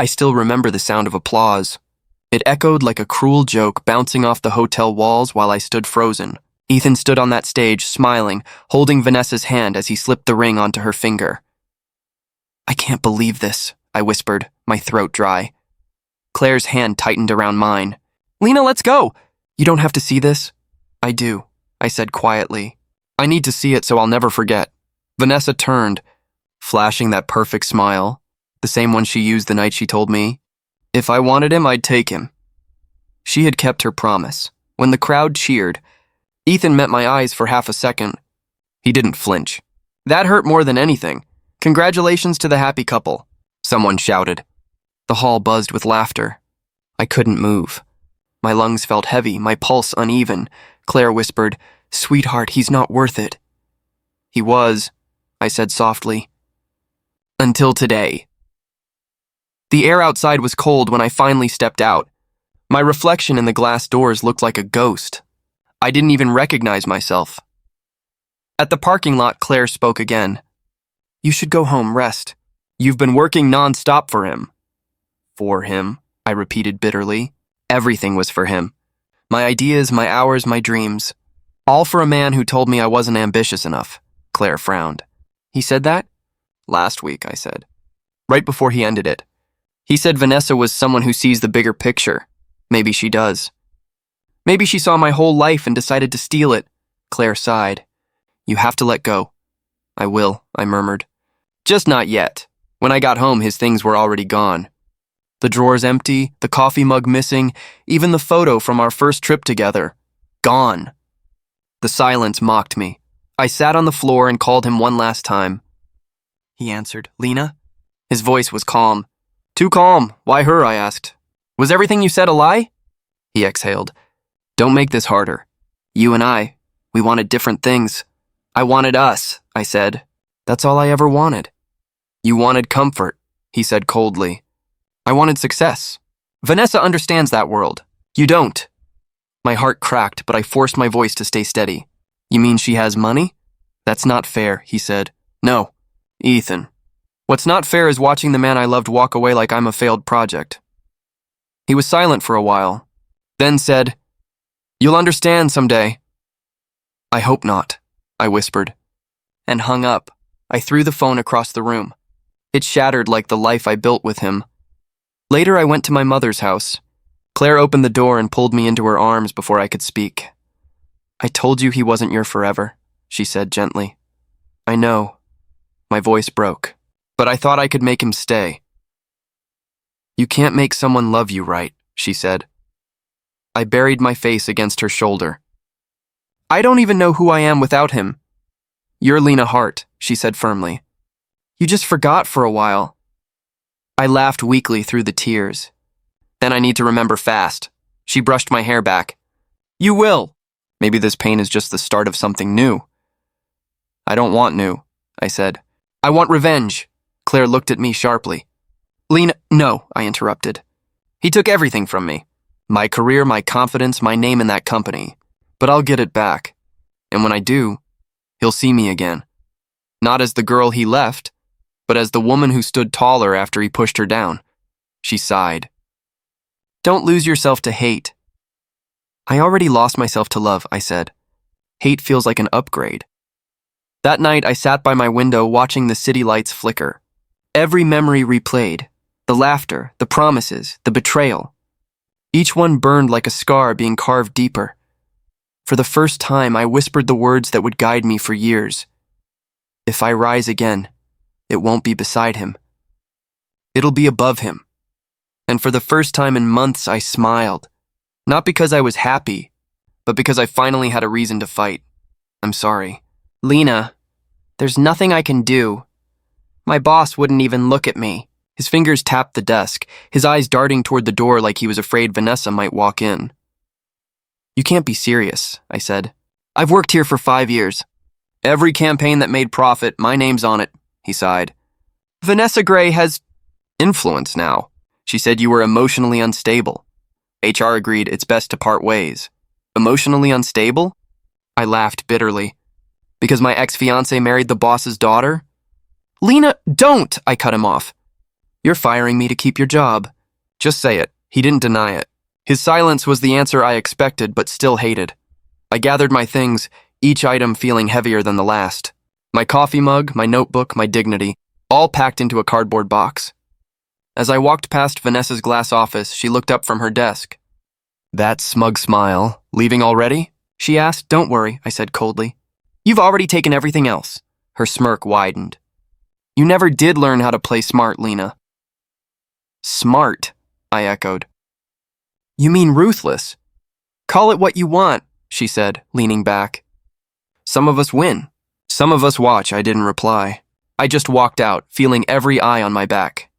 I still remember the sound of applause. It echoed like a cruel joke bouncing off the hotel walls while I stood frozen. Ethan stood on that stage, smiling, holding Vanessa's hand as he slipped the ring onto her finger. "I can't believe this," I whispered, my throat dry. Claire's hand tightened around mine. "Lena, let's go!" "You don't have to see this." "I do," I said quietly. "I need to see it so I'll never forget." Vanessa turned, flashing that perfect smile, the same one she used the night she told me, "If I wanted him, I'd take him." She had kept her promise. When the crowd cheered, Ethan met my eyes for half a second. He didn't flinch. "That hurt more than anything. Congratulations to the happy couple," someone shouted. The hall buzzed with laughter. I couldn't move. My lungs felt heavy, my pulse uneven. Claire whispered, "Sweetheart, he's not worth it." "He was," I said softly. "Until today." The air outside was cold when I finally stepped out. My reflection in the glass doors looked like a ghost. I didn't even recognize myself. At the parking lot, Claire spoke again. "You should go home, rest. You've been working non-stop for him." "For him," I repeated bitterly. Everything was for him. My ideas, my hours, my dreams. All for a man who told me I wasn't ambitious enough. Claire frowned. "He said that?" "Last week," I said. Right before he ended it. "He said Vanessa was someone who sees the bigger picture. Maybe she does. Maybe she saw my whole life and decided to steal it." Claire sighed. "You have to let go." "I will," I murmured. "Just not yet." When I got home, his things were already gone. The drawers empty, the coffee mug missing, even the photo from our first trip together. Gone. The silence mocked me. I sat on the floor and called him one last time. He answered, "Lena?" His voice was calm. "Too calm. Why her?" I asked. "Was everything you said a lie?" He exhaled. "Don't make this harder. You and I, we wanted different things." "I wanted us," I said. "That's all I ever wanted." "You wanted comfort," he said coldly. "I wanted success. Vanessa understands that world. You don't." My heart cracked, but I forced my voice to stay steady. "You mean she has money?" "That's not fair," he said. "No, Ethan. What's not fair is watching the man I loved walk away like I'm a failed project." He was silent for a while, then said, "You'll understand someday." "I hope not," I whispered, and hung up. I threw the phone across the room. It shattered like the life I built with him. Later, I went to my mother's house. Claire opened the door and pulled me into her arms before I could speak. "I told you he wasn't your forever," she said gently. "I know." My voice broke, but I thought I could make him stay. "You can't make someone love you right," she said. I buried my face against her shoulder. "I don't even know who I am without him." "You're Lena Hart," she said firmly. "You just forgot for a while." I laughed weakly through the tears. "Then I need to remember fast." She brushed my hair back. "You will." Maybe this pain is just the start of something new. "I don't want new," I said. "I want revenge." Claire looked at me sharply. "Lena," "No," I interrupted. "He took everything from me. My career, my confidence, my name in that company. But I'll get it back. And when I do, he'll see me again. Not as the girl he left, but as the woman who stood taller after he pushed her down." She sighed. "Don't lose yourself to hate." "I already lost myself to love," I said. "Hate feels like an upgrade." That night, I sat by my window watching the city lights flicker. Every memory replayed. The laughter, the promises, the betrayal. Each one burned like a scar being carved deeper. For the first time, I whispered the words that would guide me for years. "If I rise again, it won't be beside him. It'll be above him." And for the first time in months, I smiled. Not because I was happy, but because I finally had a reason to fight. "I'm sorry." "Lena, there's nothing I can do. My boss wouldn't even look at me." His fingers tapped the desk, his eyes darting toward the door like he was afraid Vanessa might walk in. "You can't be serious," I said. "I've worked here for 5 years. Every campaign that made profit, my name's on it," he sighed. "Vanessa Gray has influence now. She said you were emotionally unstable. HR agreed it's best to part ways." "Emotionally unstable?" I laughed bitterly. "Because my ex-fiancé married the boss's daughter?" "Lena, don't!" I cut him off. You're firing me to keep your job. Just say it. He didn't deny it. His silence was the answer I expected but still hated. I gathered my things, each item feeling heavier than the last. My coffee mug, my notebook, my dignity, all packed into a cardboard box. As I walked past Vanessa's glass office, she looked up from her desk. That smug smile. Leaving already? She asked. Don't worry, I said coldly. You've already taken everything else. Her smirk widened. You never did learn how to play smart, Lena. Smart, I echoed. You mean ruthless. Call it what you want, she said, leaning back. Some of us win. Some of us watch, I didn't reply. I just walked out, feeling every eye on my back.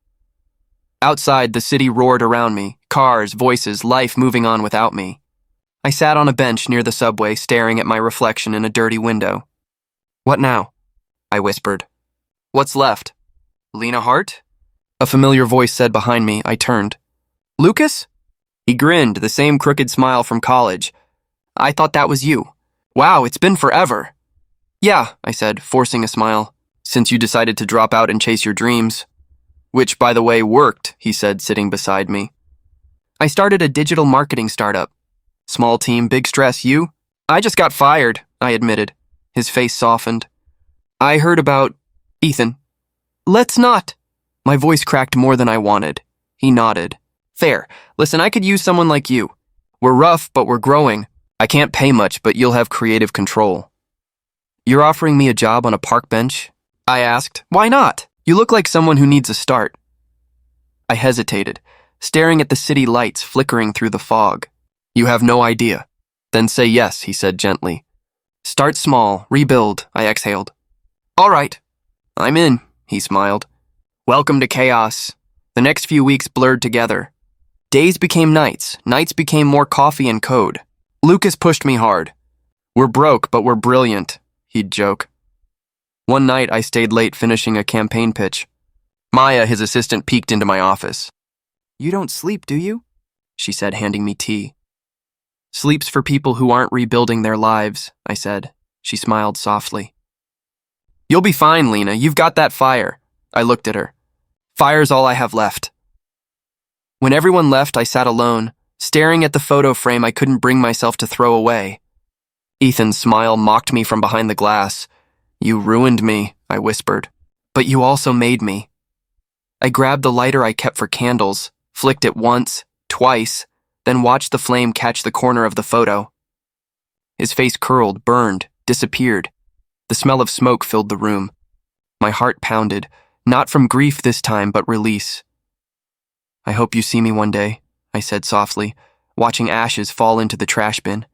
Outside, the city roared around me, cars, voices, life moving on without me. I sat on a bench near the subway, staring at my reflection in a dirty window. What now? I whispered. What's left? Lena Hart? A familiar voice said behind me. I turned. Lucas? He grinned, the same crooked smile from college. I thought that was you. Wow, it's been forever. Yeah, I said, forcing a smile, since you decided to drop out and chase your dreams. Which, by the way, worked, he said, sitting beside me. I started a digital marketing startup. Small team, big stress, you? I just got fired, I admitted. His face softened. I heard about Ethan. Let's not. My voice cracked more than I wanted. He nodded. Fair. Listen, I could use someone like you. We're rough, but we're growing. I can't pay much, but you'll have creative control. You're offering me a job on a park bench? I asked. Why not? You look like someone who needs a start. I hesitated, staring at the city lights flickering through the fog. You have no idea. Then say yes, he said gently. Start small, rebuild, I exhaled. All right. I'm in, he smiled. Welcome to chaos. The next few weeks blurred together. Days became nights, nights became more coffee and code. Lucas pushed me hard. We're broke, but we're brilliant, he'd joke. One night, I stayed late finishing a campaign pitch. Maya, his assistant, peeked into my office. You don't sleep, do you? She said, handing me tea. Sleep's for people who aren't rebuilding their lives, I said. She smiled softly. You'll be fine, Lena. You've got that fire. I looked at her. Fire's all I have left. When everyone left, I sat alone, staring at the photo frame I couldn't bring myself to throw away. Ethan's smile mocked me from behind the glass. You ruined me, I whispered. But you also made me. I grabbed the lighter I kept for candles, flicked it once, twice, then watched the flame catch the corner of the photo. His face curled, burned, disappeared. The smell of smoke filled the room. My heart pounded, not from grief this time, but release. I hope you see me one day, I said softly, watching ashes fall into the trash bin.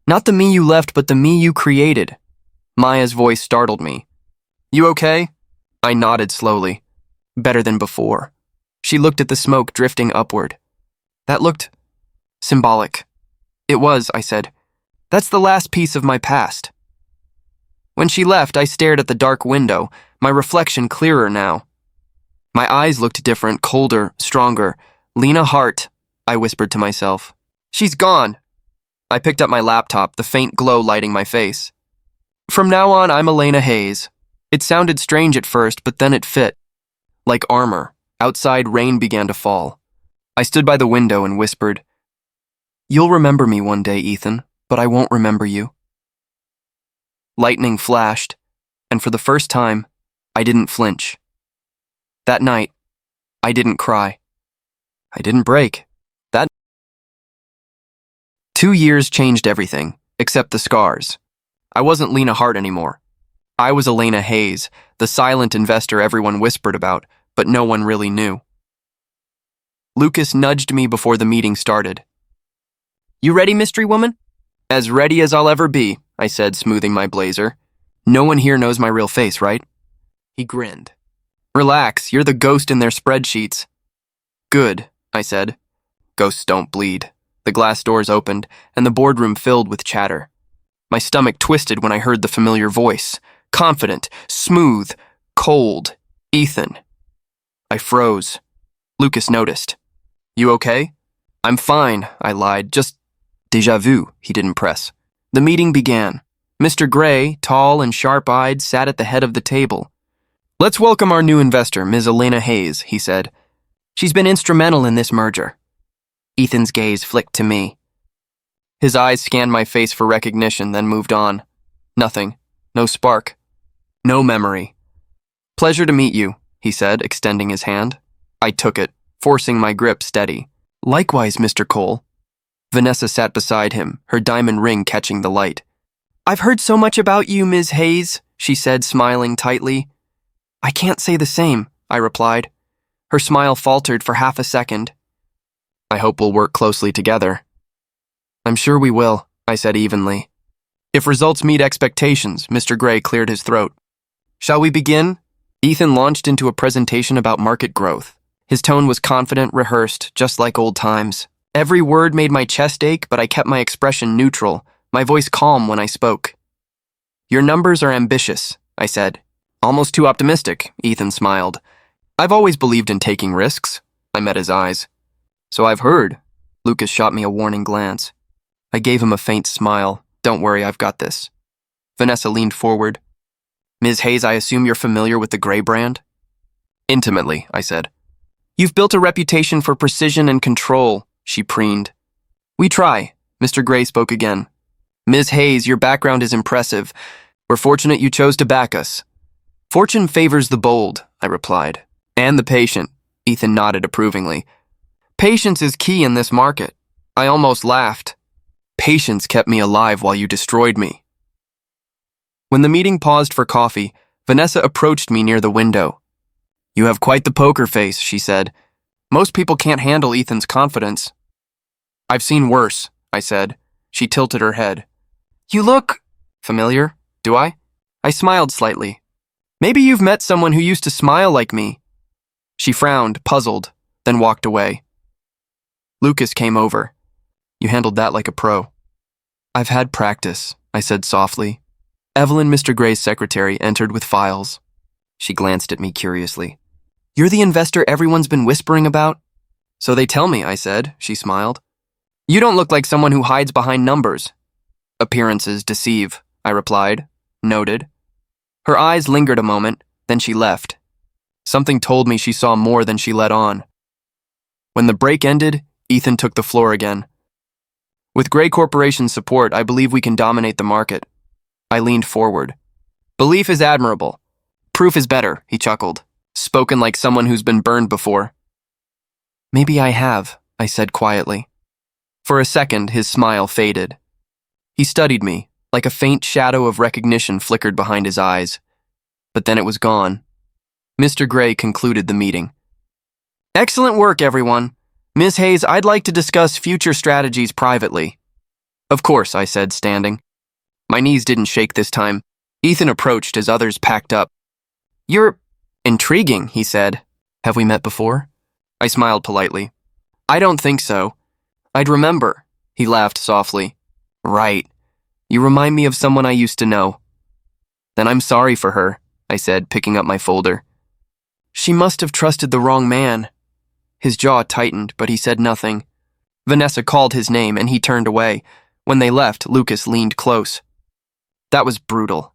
Not the me you left, but the me you created. Maya's voice startled me. You okay? I nodded slowly. Better than before. She looked at the smoke drifting upward. That looked symbolic. It was, I said. That's the last piece of my past. When she left, I stared at the dark window, my reflection clearer now. My eyes looked different, colder, stronger. Lena Hart, I whispered to myself. She's gone. I picked up my laptop, the faint glow lighting my face. From now on, I'm Elena Hayes. It sounded strange at first, but then it fit. Like armor. Outside, rain began to fall. I stood by the window and whispered, You'll remember me one day, Ethan, but I won't remember you. Lightning flashed, and for the first time, I didn't flinch. That night, I didn't cry. I didn't break. 2 years changed everything, except the scars. I wasn't Lena Hart anymore. I was Elena Hayes, the silent investor everyone whispered about, but no one really knew. Lucas nudged me before the meeting started. You ready, mystery woman? As ready as I'll ever be, I said, smoothing my blazer. No one here knows my real face, right? He grinned. Relax, you're the ghost in their spreadsheets. Good, I said. Ghosts don't bleed. The glass doors opened, and the boardroom filled with chatter. My stomach twisted when I heard the familiar voice. Confident, smooth, cold. Ethan. I froze. Lucas noticed. You okay? I'm fine, I lied. Just déjà vu, he didn't press. The meeting began. Mr. Gray, tall and sharp-eyed, sat at the head of the table. Let's welcome our new investor, Ms. Elena Hayes, he said. She's been instrumental in this merger. Ethan's gaze flicked to me. His eyes scanned my face for recognition, then moved on. Nothing. No spark. No memory. Pleasure to meet you, he said, extending his hand. I took it, forcing my grip steady. Likewise, Mr. Cole. Vanessa sat beside him, her diamond ring catching the light. I've heard so much about you, Ms. Hayes, she said, smiling tightly. I can't say the same, I replied. Her smile faltered for half a second. I hope we'll work closely together. I'm sure we will, I said evenly. If results meet expectations, Mr. Gray cleared his throat. Shall we begin? Ethan launched into a presentation about market growth. His tone was confident, rehearsed, just like old times. Every word made my chest ache, but I kept my expression neutral, my voice calm when I spoke. Your numbers are ambitious, I said. Almost too optimistic, Ethan smiled. I've always believed in taking risks. I met his eyes. So I've heard. Lucas shot me a warning glance. I gave him a faint smile. Don't worry, I've got this. Vanessa leaned forward. Ms. Hayes, I assume you're familiar with the Gray brand? Intimately, I said. You've built a reputation for precision and control, she preened. We try, Mr. Gray spoke again. Ms. Hayes, your background is impressive. We're fortunate you chose to back us. Fortune favors the bold, I replied. And the patient, Ethan nodded approvingly. Patience is key in this market. I almost laughed. Patience kept me alive while you destroyed me. When the meeting paused for coffee, Vanessa approached me near the window. You have quite the poker face, she said. Most people can't handle Ethan's confidence. I've seen worse, I said. She tilted her head. You look familiar, do I? I smiled slightly. Maybe you've met someone who used to smile like me. She frowned, puzzled, then walked away. Lucas came over. You handled that like a pro. I've had practice, I said softly. Evelyn, Mr. Gray's secretary, entered with files. She glanced at me curiously. You're the investor everyone's been whispering about? So they tell me, I said. She smiled. You don't look like someone who hides behind numbers. Appearances deceive, I replied. Noted. Her eyes lingered a moment, then she left. Something told me she saw more than she let on. When the break ended, Ethan took the floor again. With Gray Corporation's support, I believe we can dominate the market. I leaned forward. Belief is admirable. Proof is better, he chuckled, spoken like someone who's been burned before. Maybe I have, I said quietly. For a second, his smile faded. He studied me, like a faint shadow of recognition flickered behind his eyes. But then it was gone. Mr. Gray concluded the meeting. Excellent work, everyone. Ms. Hayes, I'd like to discuss future strategies privately. Of course, I said, standing. My knees didn't shake this time. Ethan approached as others packed up. You're intriguing, he said. Have we met before? I smiled politely. I don't think so. I'd remember. He laughed softly. Right. You remind me of someone I used to know. Then I'm sorry for her, I said, picking up my folder. She must have trusted the wrong man. His jaw tightened, but he said nothing. Vanessa called his name, and he turned away. When they left, Lucas leaned close. That was brutal.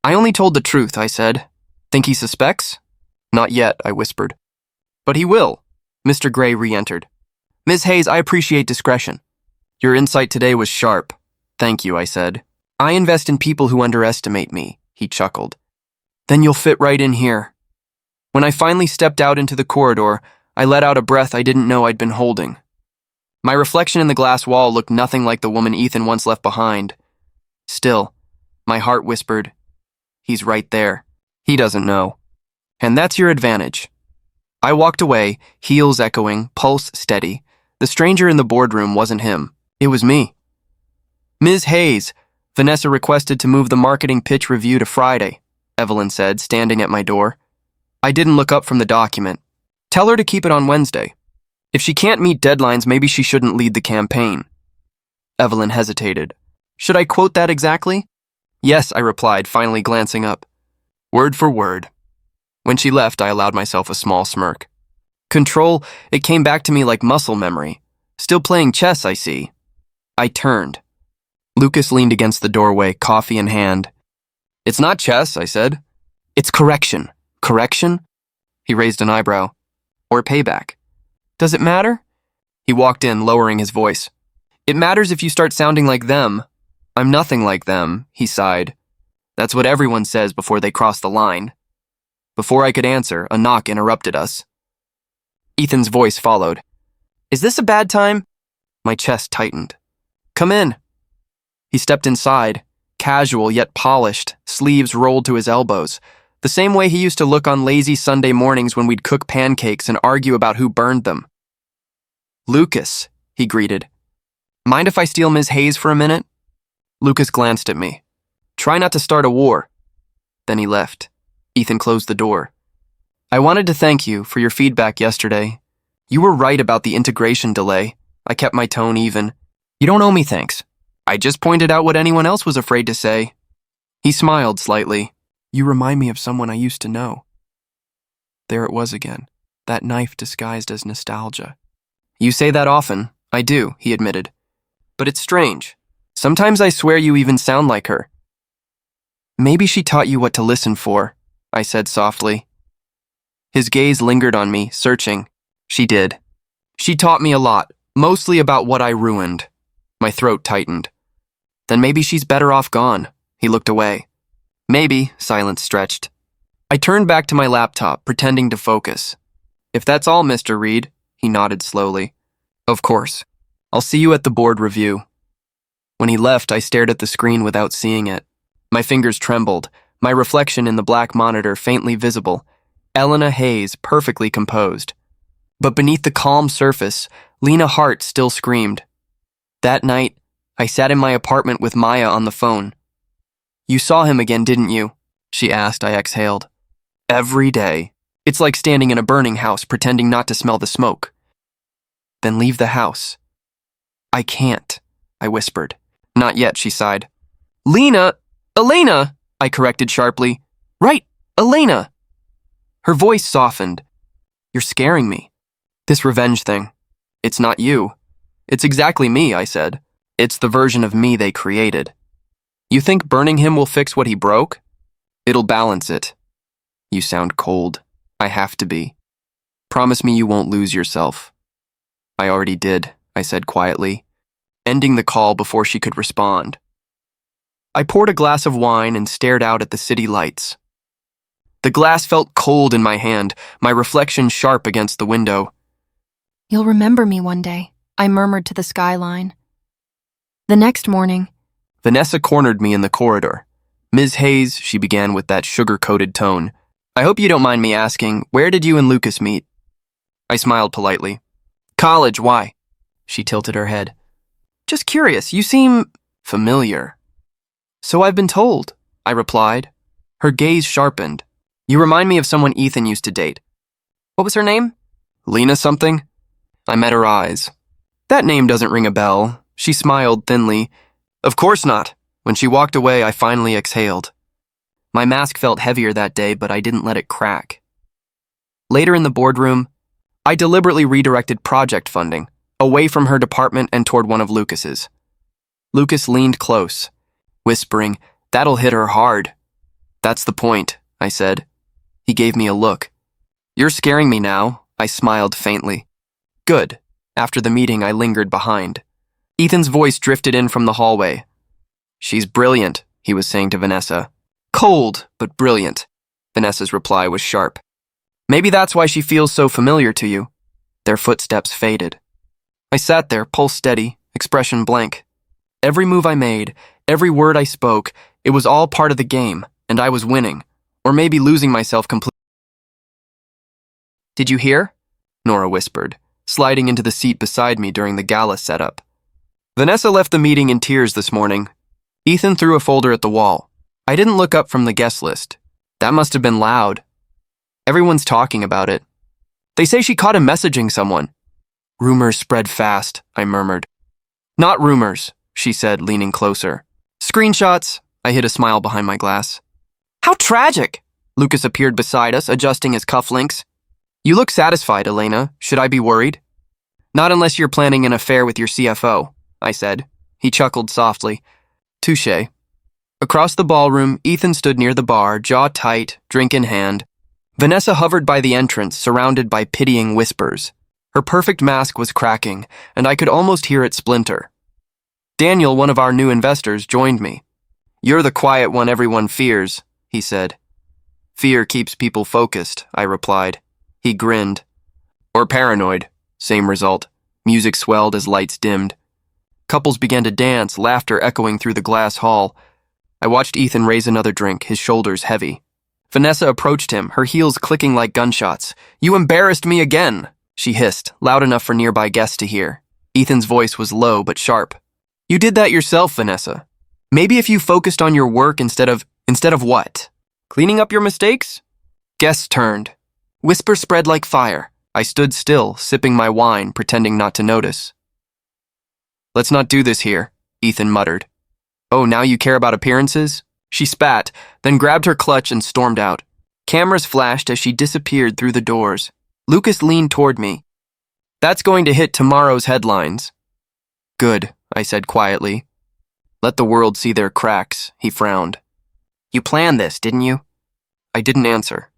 I only told the truth, I said. Think he suspects? Not yet, I whispered. But he will. Mr. Gray re-entered. Ms. Hayes, I appreciate discretion. Your insight today was sharp. Thank you, I said. I invest in people who underestimate me, he chuckled. Then you'll fit right in here. When I finally stepped out into the corridor, I let out a breath I didn't know I'd been holding. My reflection in the glass wall looked nothing like the woman Ethan once left behind. Still, my heart whispered, he's right there. He doesn't know. And that's your advantage. I walked away, heels echoing, pulse steady. The stranger in the boardroom wasn't him. It was me. Ms. Hayes, Vanessa requested to move the marketing pitch review to Friday, Evelyn said, standing at my door. I didn't look up from the document. Tell her to keep it on Wednesday. If she can't meet deadlines, maybe she shouldn't lead the campaign. Evelyn hesitated. Should I quote that exactly? Yes, I replied, finally glancing up. Word for word. When she left, I allowed myself a small smirk. Control, it came back to me like muscle memory. Still playing chess, I see. I turned. Lucas leaned against the doorway, coffee in hand. It's not chess, I said. It's correction. Correction? He raised an eyebrow. Or payback. Does it matter? He walked in, lowering his voice. It matters if you start sounding like them. I'm nothing like them, he sighed. That's what everyone says before they cross the line. Before I could answer, a knock interrupted us. Ethan's voice followed. Is this a bad time? My chest tightened. Come in. He stepped inside, casual yet polished, sleeves rolled to his elbows, the same way he used to look on lazy Sunday mornings when we'd cook pancakes and argue about who burned them. Lucas, he greeted. Mind if I steal Ms. Hayes for a minute? Lucas glanced at me. Try not to start a war. Then he left. Ethan closed the door. I wanted to thank you for your feedback yesterday. You were right about the integration delay. I kept my tone even. You don't owe me thanks. I just pointed out what anyone else was afraid to say. He smiled slightly. You remind me of someone I used to know. There it was again, that knife disguised as nostalgia. You say that often. I do, he admitted. But it's strange. Sometimes I swear you even sound like her. Maybe she taught you what to listen for, I said softly. His gaze lingered on me, searching. She did. She taught me a lot, mostly about what I ruined. My throat tightened. Then maybe she's better off gone. He looked away. Maybe, silence stretched. I turned back to my laptop, pretending to focus. If that's all, Mr. Reed, he nodded slowly. Of course. I'll see you at the board review. When he left, I stared at the screen without seeing it. My fingers trembled, my reflection in the black monitor faintly visible. Elena Hayes, perfectly composed. But beneath the calm surface, Lena Hart still screamed. That night, I sat in my apartment with Maya on the phone. You saw him again, didn't you? She asked. I exhaled. Every day. It's like standing in a burning house, pretending not to smell the smoke. Then leave the house. I can't, I whispered. Not yet, she sighed. Lena! Elena! I corrected sharply. Right, Elena! Her voice softened. You're scaring me. This revenge thing. It's not you. It's exactly me, I said. It's the version of me they created. You think burning him will fix what he broke? It'll balance it. You sound cold. I have to be. Promise me you won't lose yourself. I already did, I said quietly, ending the call before she could respond. I poured a glass of wine and stared out at the city lights. The glass felt cold in my hand, my reflection sharp against the window. You'll remember me one day, I murmured to the skyline. The next morning, Vanessa cornered me in the corridor. Ms. Hayes, she began with that sugar-coated tone. I hope you don't mind me asking, where did you and Lucas meet? I smiled politely. College, why? She tilted her head. Just curious, you seem familiar. So I've been told, I replied. Her gaze sharpened. You remind me of someone Ethan used to date. What was her name? Lena something? I met her eyes. That name doesn't ring a bell. She smiled thinly. Of course not. When she walked away, I finally exhaled. My mask felt heavier that day, but I didn't let it crack. Later in the boardroom, I deliberately redirected project funding, away from her department and toward one of Lucas's. Lucas leaned close, whispering, That'll hit her hard. That's the point, I said. He gave me a look. You're scaring me now, I smiled faintly. Good. After the meeting, I lingered behind. Ethan's voice drifted in from the hallway. She's brilliant, he was saying to Vanessa. Cold, but brilliant. Vanessa's reply was sharp. Maybe that's why she feels so familiar to you. Their footsteps faded. I sat there, pulse steady, expression blank. Every move I made, every word I spoke, it was all part of the game, and I was winning, or maybe losing myself completely. Did you hear? Nora whispered, sliding into the seat beside me during the gala setup. Vanessa left the meeting in tears this morning. Ethan threw a folder at the wall. I didn't look up from the guest list. That must have been loud. Everyone's talking about it. They say she caught him messaging someone. Rumors spread fast, I murmured. Not rumors, she said, leaning closer. Screenshots, I hid a smile behind my glass. How tragic! Lucas appeared beside us, adjusting his cufflinks. You look satisfied, Elena. Should I be worried? Not unless you're planning an affair with your CFO, I said. He chuckled softly. Touché. Across the ballroom, Ethan stood near the bar, jaw tight, drink in hand. Vanessa hovered by the entrance, surrounded by pitying whispers. Her perfect mask was cracking, and I could almost hear it splinter. Daniel, one of our new investors, joined me. "You're the quiet one everyone fears," he said. "Fear keeps people focused," I replied. He grinned. "Or paranoid." Same result. Music swelled as lights dimmed. Couples began to dance, laughter echoing through the glass hall. I watched Ethan raise another drink, his shoulders heavy. Vanessa approached him, her heels clicking like gunshots. "You embarrassed me again," she hissed, loud enough for nearby guests to hear. Ethan's voice was low but sharp. "You did that yourself, Vanessa. Maybe if you focused on your work instead of what? Cleaning up your mistakes?" Guests turned. Whisper spread like fire. I stood still, sipping my wine, pretending not to notice. "Let's not do this here," Ethan muttered. "Oh, now you care about appearances?" She spat, then grabbed her clutch and stormed out. Cameras flashed as she disappeared through the doors. Lucas leaned toward me. "That's going to hit tomorrow's headlines." "Good," I said quietly. "Let the world see their cracks," he frowned. "You planned this, didn't you?" I didn't answer.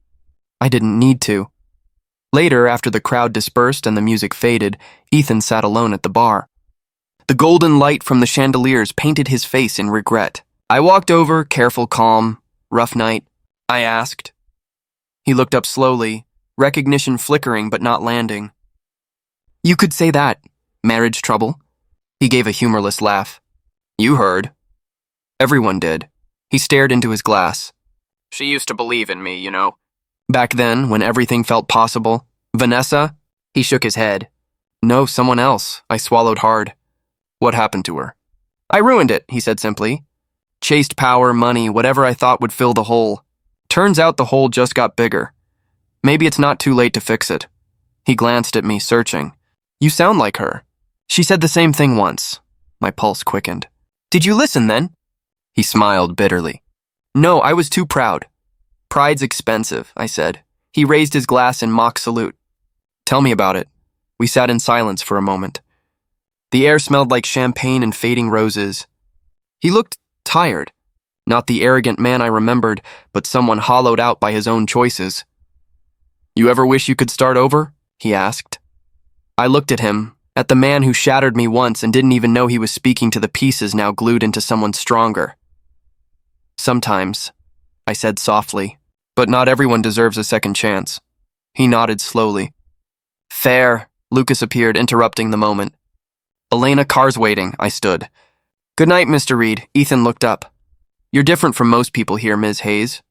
I didn't need to. Later, after the crowd dispersed and the music faded, Ethan sat alone at the bar. The golden light from the chandeliers painted his face in regret. I walked over, careful, calm. "Rough night?" I asked. He looked up slowly, recognition flickering but not landing. "You could say that. Marriage trouble?" He gave a humorless laugh. "You heard." Everyone did. He stared into his glass. "She used to believe in me, you know. Back then, when everything felt possible." "Vanessa?" He shook his head. "No, someone else." I swallowed hard. "What happened to her?" "I ruined it," he said simply. "Chased power, money, whatever I thought would fill the hole. Turns out the hole just got bigger. Maybe it's not too late to fix it." He glanced at me, searching. "You sound like her." She said the same thing once. My pulse quickened. "Did you listen then?" He smiled bitterly. "No, I was too proud." "Pride's expensive," I said. He raised his glass in mock salute. "Tell me about it." We sat in silence for a moment. The air smelled like champagne and fading roses. He looked tired. Not the arrogant man I remembered, but someone hollowed out by his own choices. "You ever wish you could start over?" he asked. I looked at him, at the man who shattered me once and didn't even know he was speaking to the pieces now glued into someone stronger. "Sometimes," I said softly, "but not everyone deserves a second chance." He nodded slowly. "Fair." Lucas appeared, interrupting the moment. "Elena, car's waiting." I stood. "Good night, Mr. Reed." Ethan looked up. "You're different from most people here, Ms. Hayes."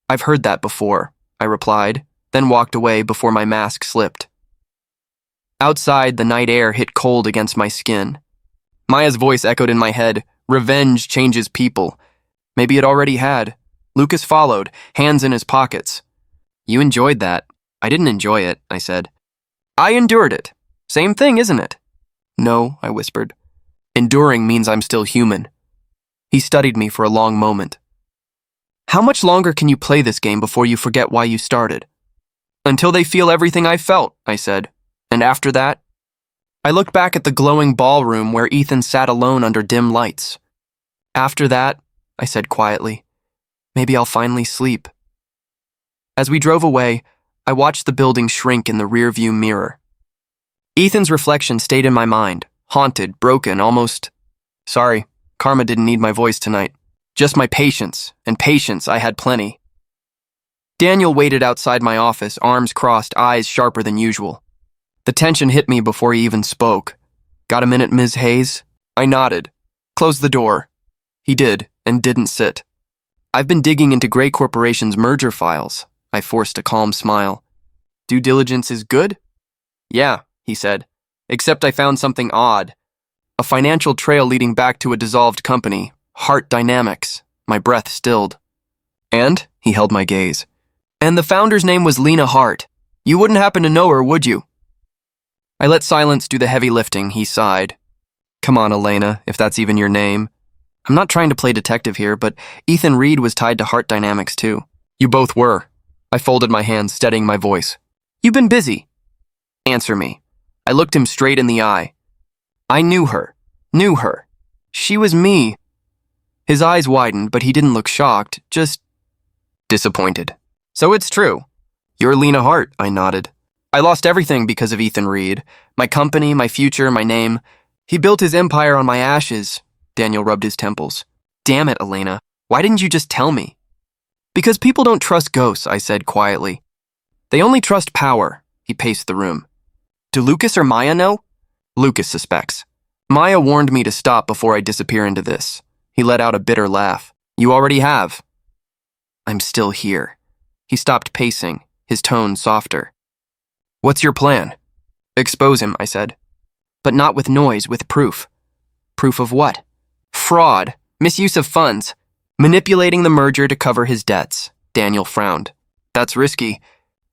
"I've heard that before," I replied, then walked away before my mask slipped. Outside, the night air hit cold against my skin. Maya's voice echoed in my head. "Revenge changes people." Maybe it already had. Lucas followed, hands in his pockets. "You enjoyed that." "I didn't enjoy it," I said. "I endured it. Same thing, isn't it?" "No," I whispered. "Enduring means I'm still human." He studied me for a long moment. "How much longer can you play this game before you forget why you started?" "Until they feel everything I felt," I said. "And after that?" I looked back at the glowing ballroom where Ethan sat alone under dim lights. "After that," I said quietly, "maybe I'll finally sleep." As we drove away, I watched the building shrink in the rearview mirror. Ethan's reflection stayed in my mind, haunted, broken, almost... Sorry, karma didn't need my voice tonight. Just my patience, and patience I had plenty. Daniel waited outside my office, arms crossed, eyes sharper than usual. The tension hit me before he even spoke. "Got a minute, Ms. Hayes?" I nodded. "Close the door." He did, and didn't sit. "I've been digging into Grey Corporation's merger files." I forced a calm smile. "Due diligence is good?" "Yeah," he said. "Except I found something odd. A financial trail leading back to a dissolved company, Heart Dynamics." My breath stilled. "And?" He held my gaze. "And the founder's name was Lena Hart. You wouldn't happen to know her, would you?" I let silence do the heavy lifting. He sighed. "Come on, Elena, if that's even your name. I'm not trying to play detective here, but Ethan Reed was tied to Heart Dynamics too." "You both were." I folded my hands, steadying my voice. "You've been busy." "Answer me." I looked him straight in the eye. "I knew her. Knew her. She was me." His eyes widened, but he didn't look shocked, just disappointed. "So it's true. You're Lena Hart," I nodded. I lost everything because of Ethan Reed. My company, my future, my name. He built his empire on my ashes. Daniel rubbed his temples. Damn it, Elena. Why didn't you just tell me? Because people don't trust ghosts, I said quietly. They only trust power. He paced the room. Do Lucas or Maya know? Lucas suspects. Maya warned me to stop before I disappear into this. He let out a bitter laugh. You already have. I'm still here. He stopped pacing, his tone softer. What's your plan? Expose him, I said. But not with noise, with proof. Proof of what? Fraud, misuse of funds, manipulating the merger to cover his debts. Daniel frowned. That's risky.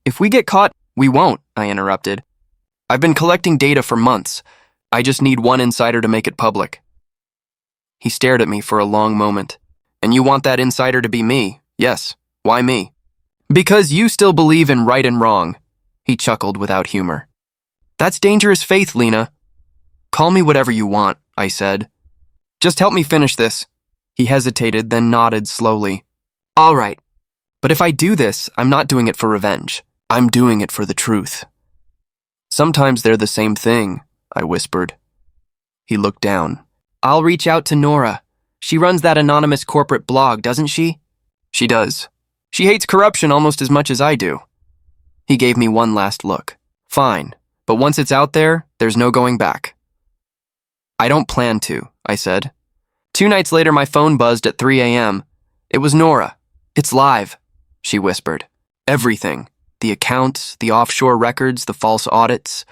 If we get caught, we won't, I interrupted. I've been collecting data for months. I just need one insider to make it public. He stared at me for a long moment. And you want that insider to be me? Yes. Why me? Because you still believe in right and wrong. He chuckled without humor. That's dangerous faith, Lena. Call me whatever you want, I said. Just help me finish this. He hesitated, then nodded slowly. All right. But if I do this, I'm not doing it for revenge. I'm doing it for the truth. Sometimes they're the same thing, I whispered. He looked down. I'll reach out to Nora. She runs that anonymous corporate blog, doesn't she? She does. She hates corruption almost as much as I do. He gave me one last look. Fine, but once it's out there, there's no going back. I don't plan to, I said. 2 nights later, my phone buzzed at 3 a.m. It was Nora. It's live, she whispered. Everything. The accounts, the offshore records, the false audits.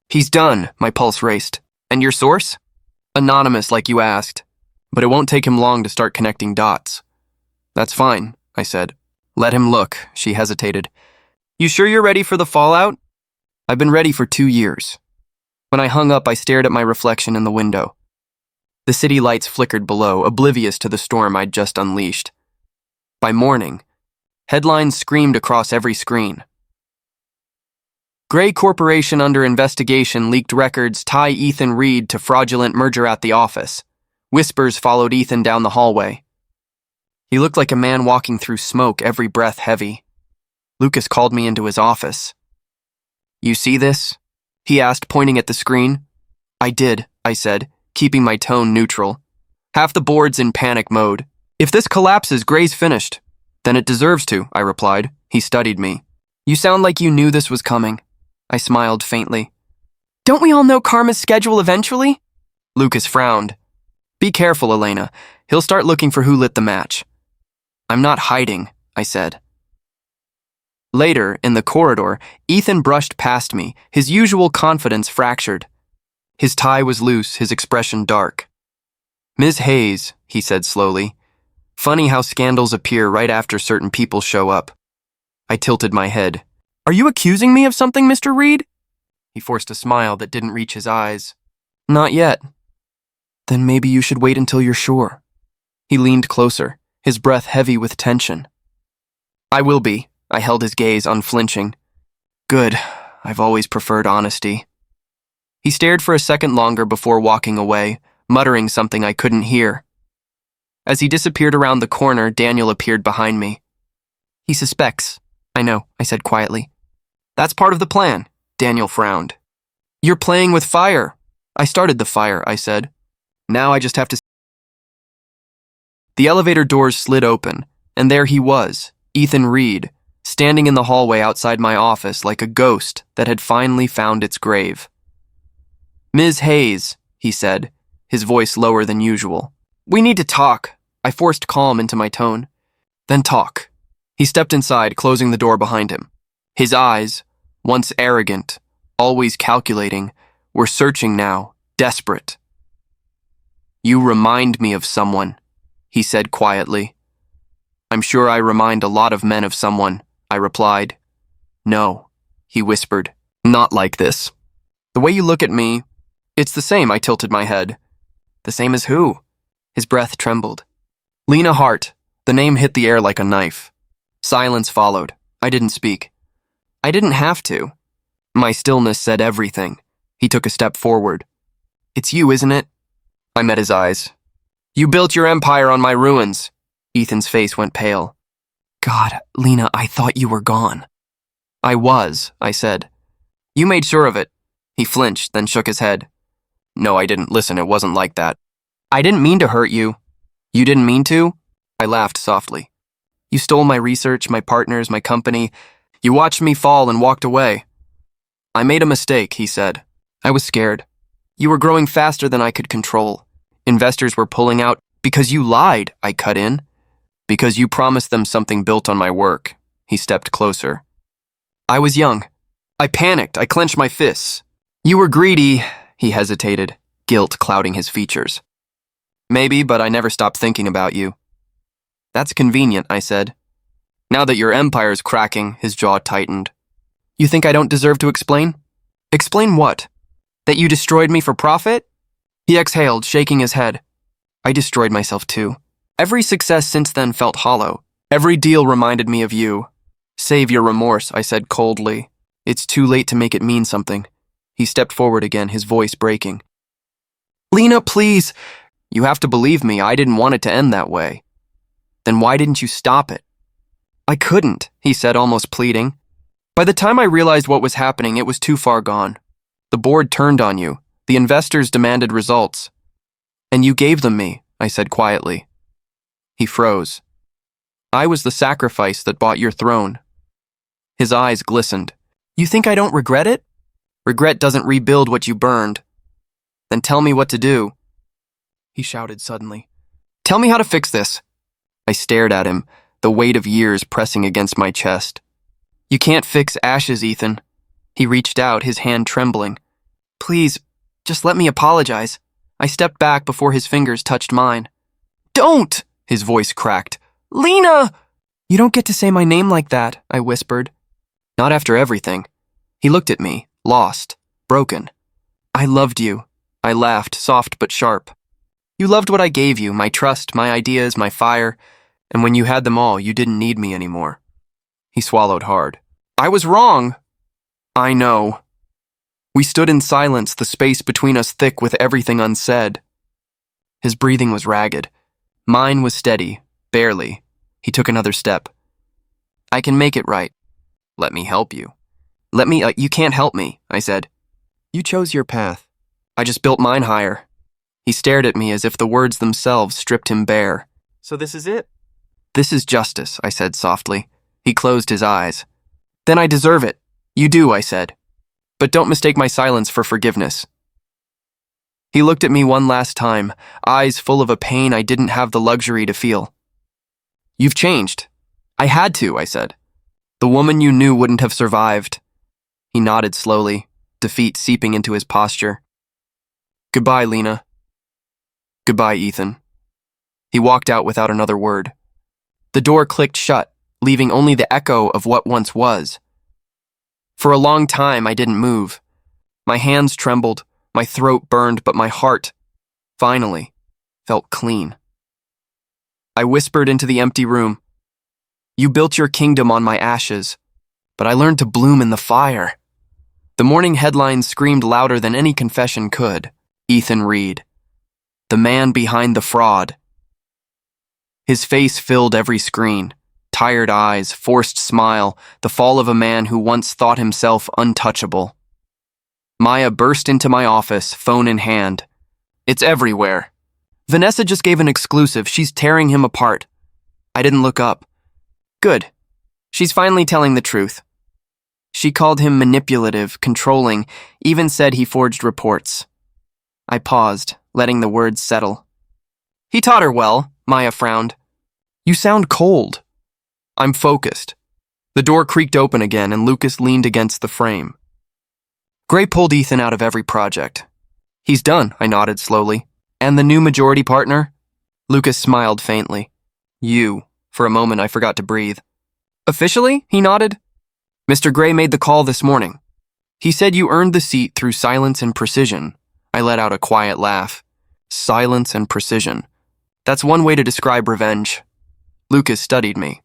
He's done, my pulse raced. And your source? Anonymous, like you asked. But it won't take him long to start connecting dots. That's fine, I said. Let him look, she hesitated. You sure you're ready for the fallout? I've been ready for 2 years. When I hung up, I stared at my reflection in the window. The city lights flickered below, oblivious to the storm I'd just unleashed. By morning, headlines screamed across every screen. Gray Corporation under investigation leaked records tie Ethan Reed to fraudulent merger at the office. Whispers followed Ethan down the hallway. He looked like a man walking through smoke, every breath heavy. Lucas called me into his office. You see this? He asked, pointing at the screen. I did, I said, keeping my tone neutral. Half the board's in panic mode. If this collapses, Gray's finished. Then it deserves to, I replied. He studied me. You sound like you knew this was coming. I smiled faintly. Don't we all know Karma's schedule eventually? Lucas frowned. Be careful, Elena. He'll start looking for who lit the match. I'm not hiding, I said. Later, in the corridor, Ethan brushed past me, his usual confidence fractured. His tie was loose, his expression dark. Ms. Hayes, he said slowly. Funny how scandals appear right after certain people show up. I tilted my head. Are you accusing me of something, Mr. Reed? He forced a smile that didn't reach his eyes. Not yet. Then maybe you should wait until you're sure. He leaned closer, his breath heavy with tension. I will be. I held his gaze unflinching. Good. I've always preferred honesty. He stared for a second longer before walking away, muttering something I couldn't hear. As he disappeared around the corner, Daniel appeared behind me. He suspects. I know, I said quietly. That's part of the plan, Daniel frowned. You're playing with fire. I started the fire, I said. Now I just have to... The elevator doors slid open, and there he was, Ethan Reed, standing in the hallway outside my office like a ghost that had finally found its grave. Ms. Hayes, he said, his voice lower than usual. We need to talk. I forced calm into my tone. Then talk. He stepped inside, closing the door behind him. His eyes, once arrogant, always calculating, were searching now, desperate. You remind me of someone, he said quietly. I'm sure I remind a lot of men of someone, I replied. No, he whispered, not like this. The way you look at me, it's the same, I tilted my head. The same as who? His breath trembled. Lena Hart. The name hit the air like a knife. Silence followed. I didn't speak. I didn't have to. My stillness said everything. He took a step forward. It's you, isn't it? I met his eyes. You built your empire on my ruins. Ethan's face went pale. God, Lena, I thought you were gone. I was, I said. You made sure of it. He flinched, then shook his head. No, I didn't. Listen, it wasn't like that. I didn't mean to hurt you. You didn't mean to? I laughed softly. You stole my research, my partners, my company. You watched me fall and walked away. I made a mistake, he said. I was scared. You were growing faster than I could control. Investors were pulling out. Because you lied, I cut in. Because you promised them something built on my work. He stepped closer. I was young. I panicked. I clenched my fists. You were greedy, he hesitated, guilt clouding his features. Maybe, but I never stopped thinking about you. That's convenient, I said. Now that your empire's cracking, his jaw tightened. You think I don't deserve to explain? Explain what? That you destroyed me for profit? He exhaled, shaking his head. I destroyed myself too. Every success since then felt hollow. Every deal reminded me of you. Save your remorse, I said coldly. It's too late to make it mean something. He stepped forward again, his voice breaking. Lena, please. You have to believe me, I didn't want it to end that way. Then why didn't you stop it? I couldn't, he said, almost pleading. By the time I realized what was happening, it was too far gone. The board turned on you. The investors demanded results. And you gave them me, I said quietly. He froze. I was the sacrifice that bought your throne. His eyes glistened. You think I don't regret it? Regret doesn't rebuild what you burned. Then tell me what to do. He shouted suddenly. Tell me how to fix this. I stared at him, the weight of years pressing against my chest. You can't fix ashes, Ethan. He reached out, his hand trembling. Please, just let me apologize. I stepped back before his fingers touched mine. Don't! His voice cracked. Lena! You don't get to say my name like that, I whispered. Not after everything. He looked at me, lost, broken. I loved you. I laughed, soft but sharp. You loved what I gave you, my trust, my ideas, my fire, and when you had them all, you didn't need me anymore. He swallowed hard. I was wrong. I know. We stood in silence, the space between us thick with everything unsaid. His breathing was ragged. Mine was steady, barely. He took another step. I can make it right. Let me help you. You can't help me, I said. You chose your path. I just built mine higher. He stared at me as if the words themselves stripped him bare. So this is it? This is justice, I said softly. He closed his eyes. Then I deserve it. You do, I said. But don't mistake my silence for forgiveness. He looked at me one last time, eyes full of a pain I didn't have the luxury to feel. You've changed. I had to, I said. The woman you knew wouldn't have survived. He nodded slowly, defeat seeping into his posture. Goodbye, Lena. Goodbye, Ethan. He walked out without another word. The door clicked shut, leaving only the echo of what once was. For a long time, I didn't move. My hands trembled, my throat burned, but my heart, finally, felt clean. I whispered into the empty room. You built your kingdom on my ashes, but I learned to bloom in the fire. The morning headlines screamed louder than any confession could. Ethan Reed, the man behind the fraud. His face filled every screen. Tired eyes, forced smile, the fall of a man who once thought himself untouchable. Maya burst into my office, phone in hand. It's everywhere. Vanessa just gave an exclusive. She's tearing him apart. I didn't look up. Good. She's finally telling the truth. She called him manipulative, controlling, even said he forged reports. I paused, letting the words settle. He taught her well, Maya frowned. You sound cold. I'm focused. The door creaked open again and Lucas leaned against the frame. Gray pulled Ethan out of every project. He's done, I nodded slowly. And the new majority partner? Lucas smiled faintly. You. For a moment, I forgot to breathe. Officially? He nodded. Mr. Gray made the call this morning. He said you earned the seat through silence and precision. I let out a quiet laugh. Silence and precision. That's one way to describe revenge. Lucas studied me.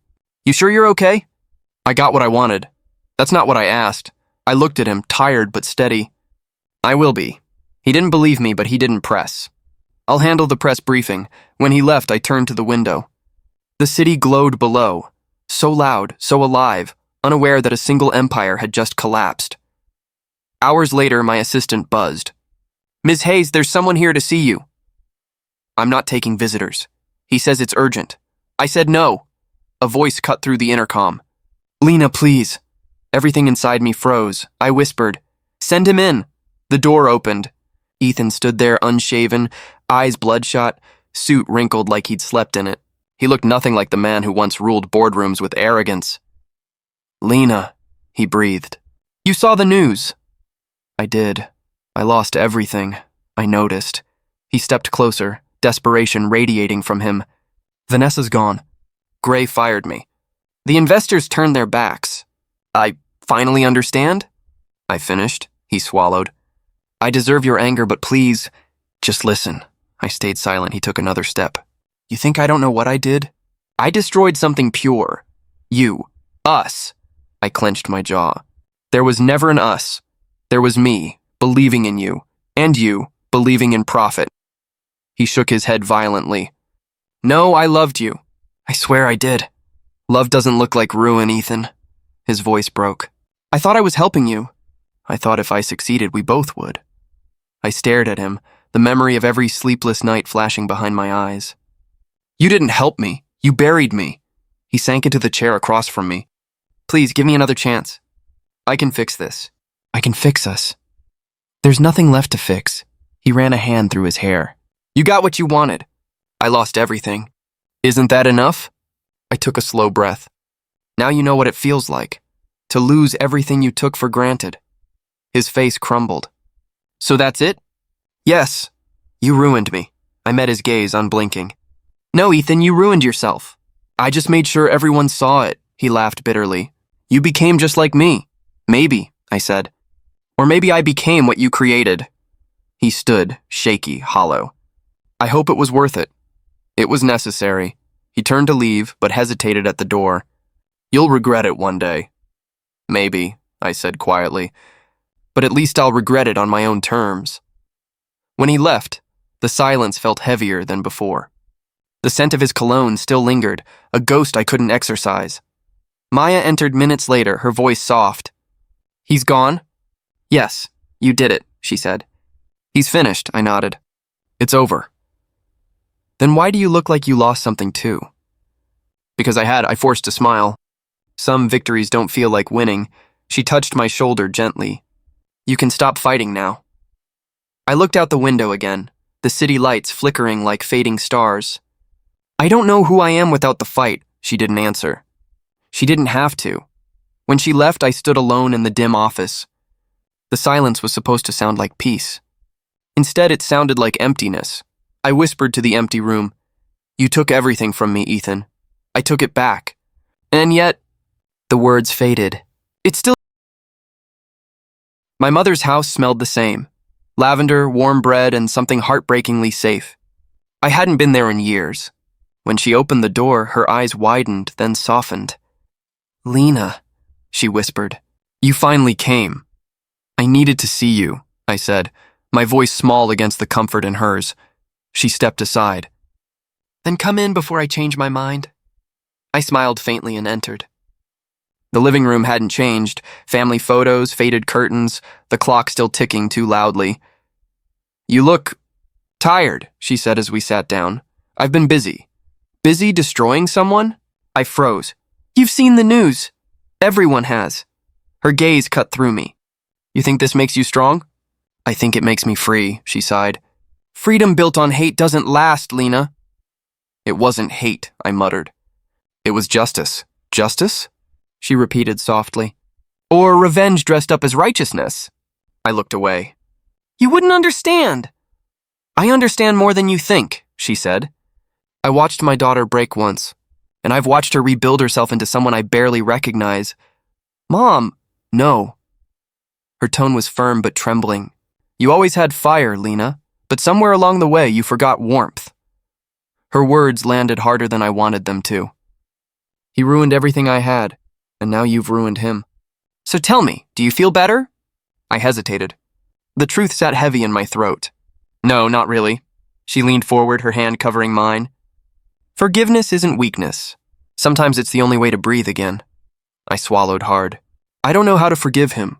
You sure you're okay? I got what I wanted. That's not what I asked. I looked at him, tired but steady. I will be. He didn't believe me, but he didn't press. I'll handle the press briefing. When he left, I turned to the window. The city glowed below. So loud, so alive, unaware that a single empire had just collapsed. Hours later, my assistant buzzed. "Ms. Hayes, there's someone here to see you." "I'm not taking visitors. He says it's urgent." I said no. A voice cut through the intercom. "Lena, please." Everything inside me froze. I whispered, "Send him in." The door opened. Ethan stood there unshaven, eyes bloodshot, suit wrinkled like he'd slept in it. He looked nothing like the man who once ruled boardrooms with arrogance. "Lena," he breathed. "You saw the news." I did. I lost everything. I noticed. He stepped closer, desperation radiating from him. "Vanessa's gone." Gray fired me. "The investors turned their backs." "I finally understand?" I finished. He swallowed. "I deserve your anger, but please, just listen." I stayed silent. He took another step. "You think I don't know what I did? I destroyed something pure. You. Us." I clenched my jaw. "There was never an us. There was me, believing in you, and you, believing in profit." He shook his head violently. "No, I loved you. I swear I did. Love doesn't look like ruin, Ethan." His voice broke. "I thought I was helping you. I thought if I succeeded, we both would." I stared at him, the memory of every sleepless night flashing behind my eyes. "You didn't help me. You buried me." He sank into the chair across from me. "Please, give me another chance. I can fix this. I can fix us." "There's nothing left to fix." He ran a hand through his hair. "You got what you wanted. I lost everything. Isn't that enough?" I took a slow breath. "Now you know what it feels like, to lose everything you took for granted." His face crumbled. "So that's it?" "Yes. You ruined me." I met his gaze, unblinking. "No, Ethan, you ruined yourself. I just made sure everyone saw it." He laughed bitterly. "You became just like me." "Maybe," I said. "Or maybe I became what you created." He stood, shaky, hollow. "I hope it was worth it." "It was necessary." He turned to leave, but hesitated at the door. "You'll regret it one day." "Maybe," I said quietly. "But at least I'll regret it on my own terms." When he left, the silence felt heavier than before. The scent of his cologne still lingered, a ghost I couldn't exorcise. Maya entered minutes later, her voice soft. "He's gone?" "Yes, you did it," she said. "He's finished," I nodded. "It's over." "Then why do you look like you lost something too?" "Because I forced a smile. Some victories don't feel like winning." She touched my shoulder gently. "You can stop fighting now." I looked out the window again, the city lights flickering like fading stars. "I don't know who I am without the fight," she didn't answer. She didn't have to. When she left, I stood alone in the dim office. The silence was supposed to sound like peace. Instead, it sounded like emptiness. I whispered to the empty room, "You took everything from me, Ethan. I took it back. And yet..." The words faded. "It still..." My mother's house smelled the same. Lavender, warm bread, and something heartbreakingly safe. I hadn't been there in years. When she opened the door, her eyes widened, then softened. "Lena," she whispered, "you finally came." "I needed to see you," I said, my voice small against the comfort in hers. She stepped aside. "Then come in before I change my mind." I smiled faintly and entered. The living room hadn't changed, family photos, faded curtains, the clock still ticking too loudly. "You look tired," she said as we sat down. "I've been busy." "Busy destroying someone?" I froze. "You've seen the news." "Everyone has." Her gaze cut through me. "You think this makes you strong?" "I think it makes me free," she sighed. "Freedom built on hate doesn't last, Lena." "It wasn't hate," I muttered. "It was justice." "Justice?" she repeated softly. "Or revenge dressed up as righteousness." I looked away. "You wouldn't understand." "I understand more than you think," she said. "I watched my daughter break once, and I've watched her rebuild herself into someone I barely recognize." "Mom!" "No." Her tone was firm but trembling. "You always had fire, Lena, but somewhere along the way you forgot warmth." Her words landed harder than I wanted them to. "He ruined everything I had, and now you've ruined him. So tell me, do you feel better?" I hesitated. The truth sat heavy in my throat. "No, not really." She leaned forward, her hand covering mine. "Forgiveness isn't weakness. Sometimes it's the only way to breathe again." I swallowed hard. "I don't know how to forgive him."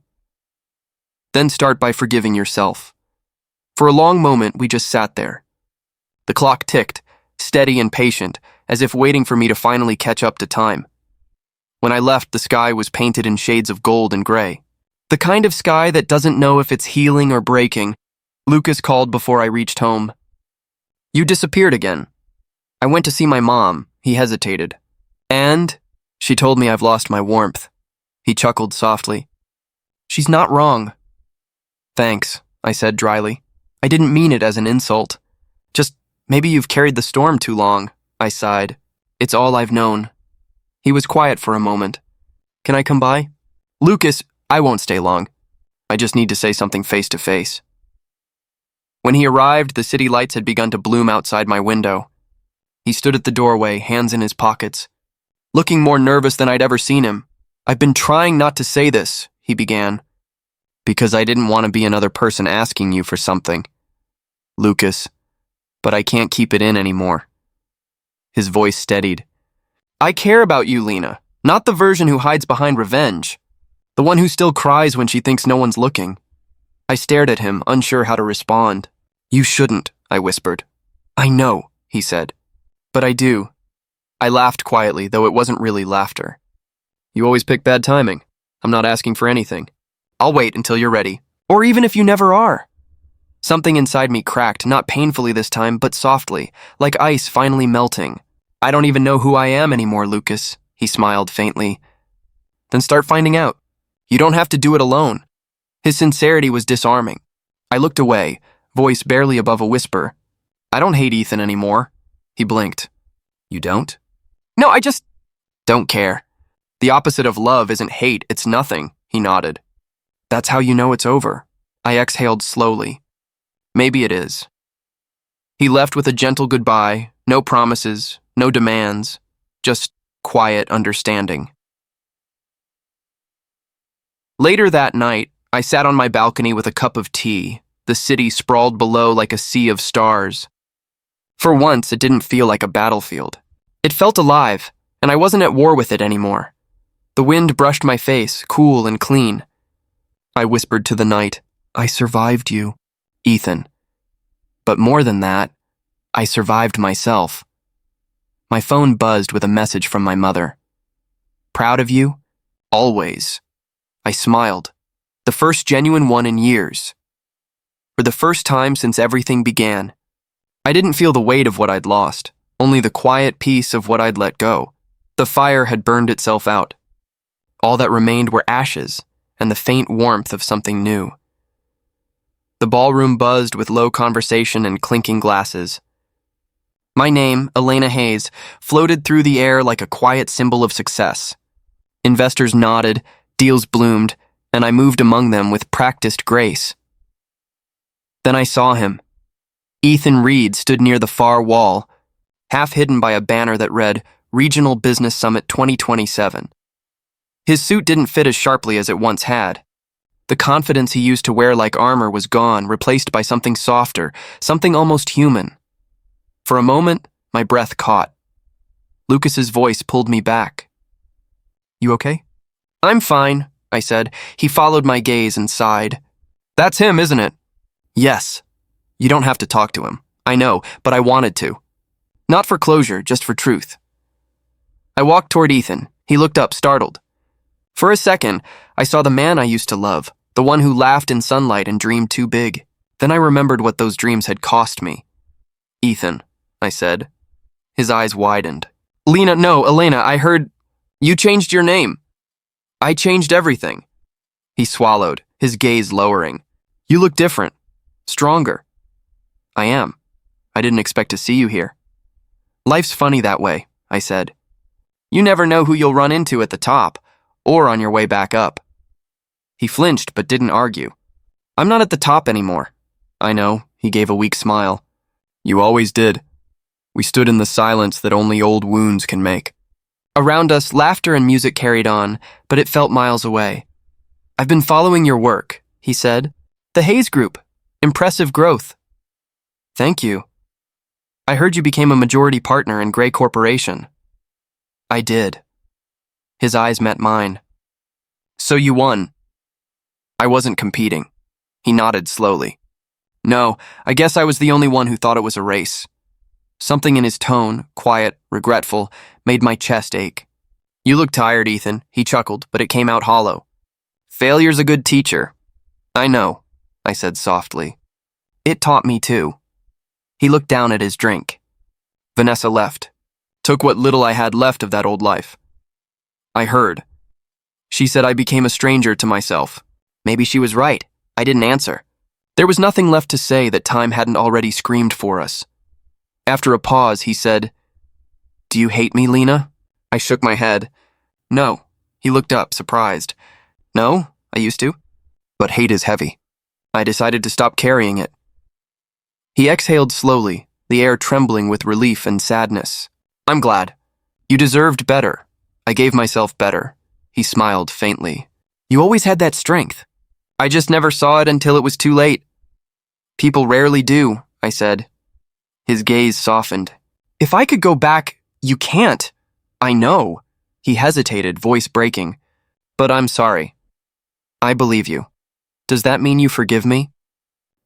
Then start by forgiving yourself. For a long moment, we just sat there. The clock ticked, steady and patient, as if waiting for me to finally catch up to time. When I left, the sky was painted in shades of gold and gray. The kind of sky that doesn't know if it's healing or breaking. Lucas called before I reached home. You disappeared again. I went to see my mom. He hesitated. And? She told me I've lost my warmth. He chuckled softly. She's not wrong. Thanks, I said dryly. I didn't mean it as an insult. Just, maybe you've carried the storm too long, I sighed. It's all I've known. He was quiet for a moment. Can I come by? Lucas, I won't stay long. I just need to say something face to face. When he arrived, the city lights had begun to bloom outside my window. He stood at the doorway, hands in his pockets, looking more nervous than I'd ever seen him. I've been trying not to say this, he began, because I didn't want to be another person asking you for something. Lucas, but I can't keep it in anymore. His voice steadied. I care about you, Lena, not the version who hides behind revenge, the one who still cries when she thinks no one's looking. I stared at him, unsure how to respond. You shouldn't, I whispered. I know, he said. But I do. I laughed quietly, though it wasn't really laughter. You always pick bad timing. I'm not asking for anything. I'll wait until you're ready, or even if you never are. Something inside me cracked, not painfully this time, but softly, like ice finally melting. I don't even know who I am anymore, Lucas, he smiled faintly. Then start finding out. You don't have to do it alone. His sincerity was disarming. I looked away, voice barely above a whisper. I don't hate Ethan anymore. He blinked. You don't? No, I just don't care. The opposite of love isn't hate, it's nothing, he nodded. That's how you know it's over. I exhaled slowly. Maybe it is. He left with a gentle goodbye, no promises, no demands, just quiet understanding. Later that night, I sat on my balcony with a cup of tea, the city sprawled below like a sea of stars. For once, it didn't feel like a battlefield. It felt alive, and I wasn't at war with it anymore. The wind brushed my face, cool and clean. I whispered to the night, I survived you, Ethan. But more than that, I survived myself. My phone buzzed with a message from my mother. Proud of you? Always. I smiled. The first genuine one in years. For the first time since everything began. I didn't feel the weight of what I'd lost, only the quiet peace of what I'd let go. The fire had burned itself out. All that remained were ashes and the faint warmth of something new. The ballroom buzzed with low conversation and clinking glasses. My name, Elena Hayes, floated through the air like a quiet symbol of success. Investors nodded, deals bloomed, and I moved among them with practiced grace. Then I saw him. Ethan Reed stood near the far wall, half hidden by a banner that read, Regional Business Summit 2027. His suit didn't fit as sharply as it once had. The confidence he used to wear like armor was gone, replaced by something softer, something almost human. For a moment, my breath caught. Lucas's voice pulled me back. You okay? I'm fine, I said. He followed my gaze and sighed. That's him, isn't it? Yes. You don't have to talk to him. I know, but I wanted to. Not for closure, just for truth. I walked toward Ethan. He looked up, startled. For a second, I saw the man I used to love, the one who laughed in sunlight and dreamed too big. Then I remembered what those dreams had cost me. Ethan, I said. His eyes widened. Lena, no, Elena, I heard... You changed your name. I changed everything. He swallowed, his gaze lowering. You look different. Stronger. I am. I didn't expect to see you here. Life's funny that way, I said. You never know who you'll run into at the top, or on your way back up. He flinched but didn't argue. I'm not at the top anymore. I know, he gave a weak smile. You always did. We stood in the silence that only old wounds can make. Around us, laughter and music carried on, but it felt miles away. I've been following your work, he said. The Hayes Group. Impressive growth. Thank you. I heard you became a majority partner in Gray Corporation. I did. His eyes met mine. So you won. I wasn't competing. He nodded slowly. No, I guess I was the only one who thought it was a race. Something in his tone, quiet, regretful, made my chest ache. You look tired, Ethan, he chuckled, but it came out hollow. Failure's a good teacher. I know, I said softly. It taught me too. He looked down at his drink. Vanessa left. Took what little I had left of that old life. I heard. She said I became a stranger to myself. Maybe she was right. I didn't answer. There was nothing left to say that time hadn't already screamed for us. After a pause, he said, Do you hate me, Lena? I shook my head. No. He looked up, surprised. No, I used to. But hate is heavy. I decided to stop carrying it. He exhaled slowly, the air trembling with relief and sadness. I'm glad. You deserved better. I gave myself better. He smiled faintly. You always had that strength. I just never saw it until it was too late. People rarely do, I said. His gaze softened. If I could go back, you can't. I know. He hesitated, voice breaking. But I'm sorry. I believe you. Does that mean you forgive me?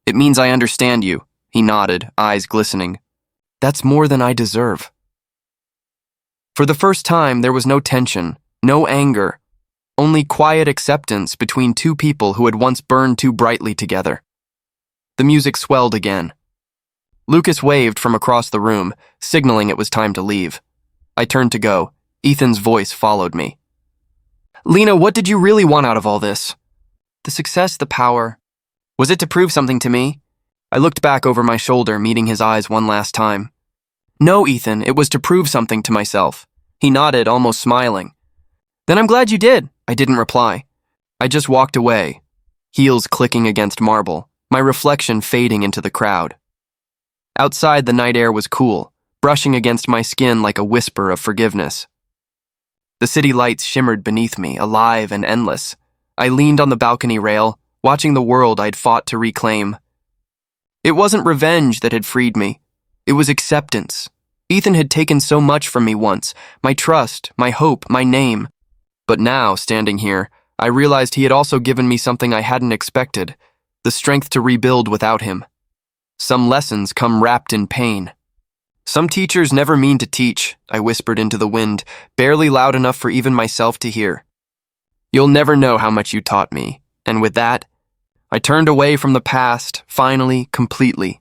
It means I understand you. He nodded, eyes glistening. That's more than I deserve. For the first time, there was no tension, no anger, only quiet acceptance between two people who had once burned too brightly together. The music swelled again. Lucas waved from across the room, signaling it was time to leave. I turned to go. Ethan's voice followed me. Lena, what did you really want out of all this? The success, the power. Was it to prove something to me? I looked back over my shoulder, meeting his eyes one last time. No, Ethan, it was to prove something to myself. He nodded, almost smiling. Then I'm glad you did. I didn't reply. I just walked away, heels clicking against marble, my reflection fading into the crowd. Outside, the night air was cool, brushing against my skin like a whisper of forgiveness. The city lights shimmered beneath me, alive and endless. I leaned on the balcony rail, watching the world I'd fought to reclaim. It wasn't revenge that had freed me. It was acceptance. Ethan had taken so much from me once, my trust, my hope, my name. But now, standing here, I realized he had also given me something I hadn't expected, the strength to rebuild without him. Some lessons come wrapped in pain. Some teachers never mean to teach, I whispered into the wind, barely loud enough for even myself to hear. You'll never know how much you taught me, and with that, I turned away from the past, finally, completely.